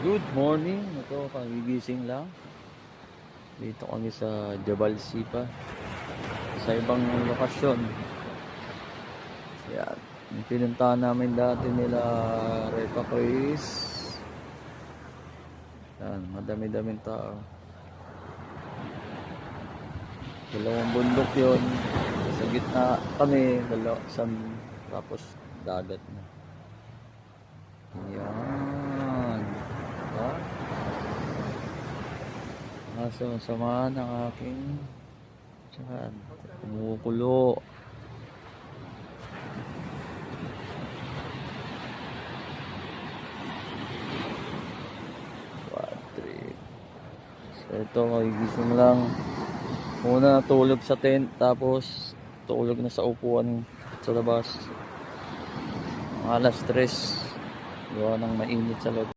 Good morning. Ito, kagigising lang. Dito kami sa Jabal Sipa. Sa ibang lokasyon. Yan. Yung pinuntahan namin dati nila Repa Chris. Yan, madami-daming tao. Dalawang bundok yun. Sa gitna kami, tapos dagat na. Yan. Diba? Samahan ang aking saan? Kumukulo. So ito, magigising lang. Muna tulog sa tent, tapos tulog na sa upuan sa labas. Alas 3. Gawa ng mainit sa loob.